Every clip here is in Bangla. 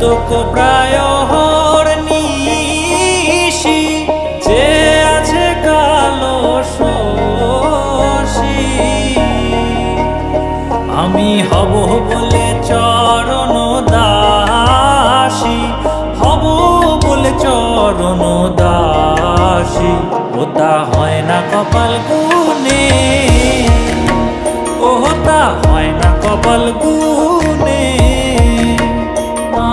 শতক প্রায় হরনিশি যে আছে কালো শশী আমি হব বলে চরণ দাসী হব বলে চরণ দাসী ওটা হয় না কপাল গুনে ওটা হয় না কপাল গুনে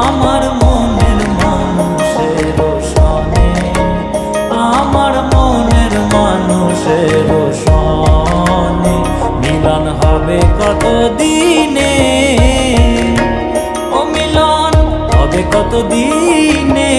আমার মনের মানুষের সনে আমার মনের মানুষের সনে মিলন হবে কত দিনে ও মিলন হবে কত দিনে